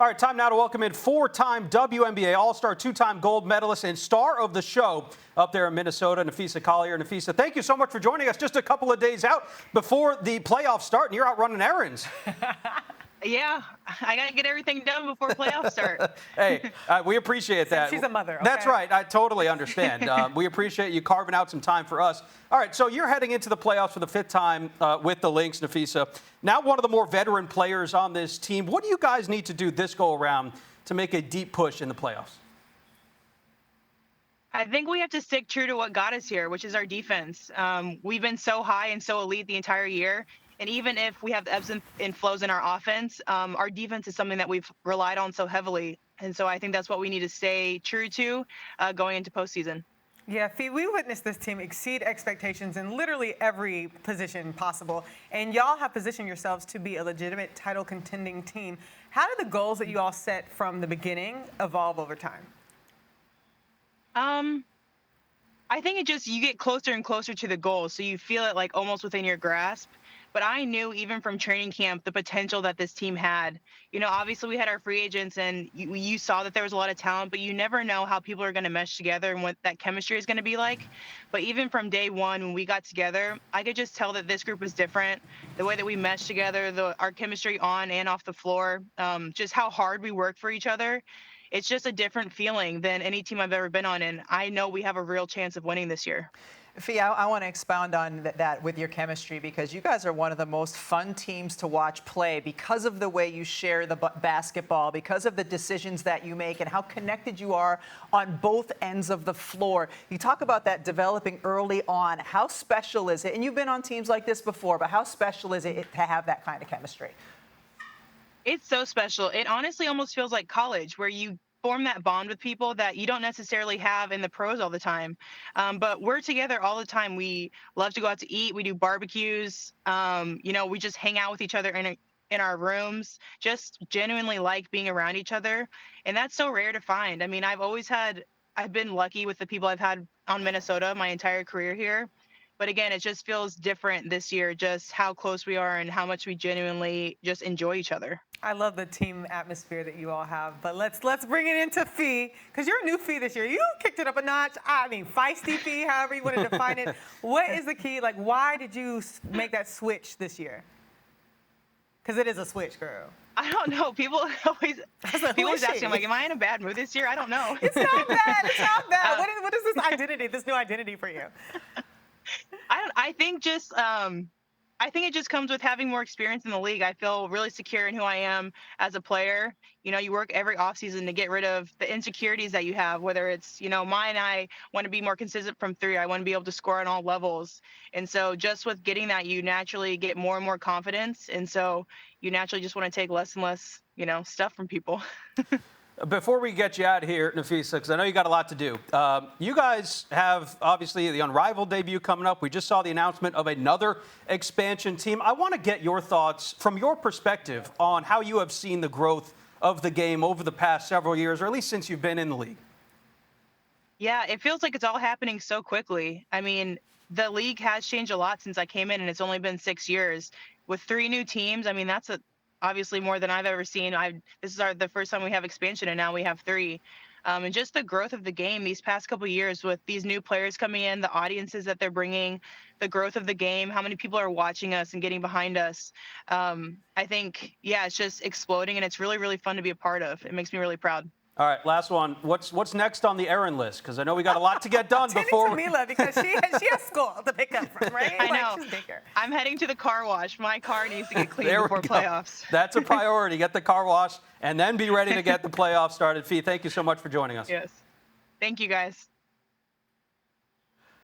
All right, time now to welcome in four-time WNBA All-Star, two-time gold medalist, and star of the show up there in Minnesota, Napheesa Collier. Napheesa, thank you so much for joining us just a couple of days out before the playoffs start, and you're out running errands. Yeah, I got to get everything done before playoffs start. Hey, we appreciate that. She's a mother. Okay? That's right. I totally understand. We appreciate you carving out some time for us. All right, so you're heading into the playoffs for the fifth time with the Lynx, Napheesa. Now one of the more veteran players on this team. What do you guys need to do this go-around to make a deep push in the playoffs? I think we have to stick true to what got us here, which is our defense. We've been so high and so elite the entire year. And even if we have the ebbs and flows in our offense, our defense is something that we've relied on so heavily. And so I think that's what we need to stay true to going into postseason. Yeah, Fee, we witnessed this team exceed expectations in literally every position possible. And y'all have positioned yourselves to be a legitimate title contending team. How did the goals that you all set from the beginning evolve over time? I think you get closer and closer to the goal, so you feel it like almost within your grasp. But I knew even from training camp the potential that this team had. You know, obviously we had our free agents, and you saw that there was a lot of talent, but you never know how people are going to mesh together and what that chemistry is going to be like. But even from day one when we got together, I could just tell that this group was different. The way that we meshed together, our chemistry on and off the floor, just how hard we work for each other. It's just a different feeling than any team I've ever been on, and I know we have a real chance of winning this year. Fee, I want to expound on that with your chemistry, because you guys are one of the most fun teams to watch play because of the way you share the basketball, because of the decisions that you make and how connected you are on both ends of the floor. You talk about that developing early on. How special is it? And you've been on teams like this before, but how special is it to have that kind of chemistry? It's so special. It honestly almost feels like college, where you form that bond with people that you don't necessarily have in the pros all the time. But we're together all the time. We love to go out to eat. We do barbecues. We just hang out with each other in our rooms, just genuinely like being around each other. And that's so rare to find. I mean, I've been lucky with the people I've had on Minnesota my entire career here. But again, it just feels different this year, just how close we are and how much we genuinely just enjoy each other. I love the team atmosphere that you all have, but let's bring it into Fee, because you're a new Fee this year. You kicked it up a notch. I mean, feisty Fee, however you want to define it. What is the key? Like, why did you make that switch this year? Because it is a switch, girl. I don't know. People always ask me, I'm like, am I in a bad mood this year? I don't know. It's not bad. It's not bad. What is this identity, this new identity for you? I think it just comes with having more experience in the league. I feel really secure in who I am as a player. You know, you work every offseason to get rid of the insecurities that you have, whether it's, mine, I want to be more consistent from three. I want to be able to score on all levels. And so just with getting that, you naturally get more and more confidence. And so you naturally just want to take less and less, stuff from people. Before we get you out of here, Napheesa, because I know you got a lot to do, you guys have, obviously, the Unrivaled debut coming up. We just saw the announcement of another expansion team. I want to get your thoughts, from your perspective, on how you have seen the growth of the game over the past several years, or at least since you've been in the league. Yeah, it feels like it's all happening so quickly. I mean, the league has changed a lot since I came in, and it's only been 6 years. With 3 new teams, I mean, that's obviously more than I've ever seen. This is the first time we have expansion, and now we have 3. And just the growth of the game these past couple of years with these new players coming in, the audiences that they're bringing, the growth of the game, how many people are watching us and getting behind us. I think, it's just exploding, and it's really, really fun to be a part of. It makes me really proud. All right, last one. What's next on the errand list? Because I know we got a lot to get done before. Mila, because she has school to pick up from, right? I know. She's bigger. I'm heading to the car wash. My car needs to get cleaned before playoffs. That's a priority. Get the car wash and then be ready to get the playoffs started. Fee, thank you so much for joining us. Yes. Thank you, guys.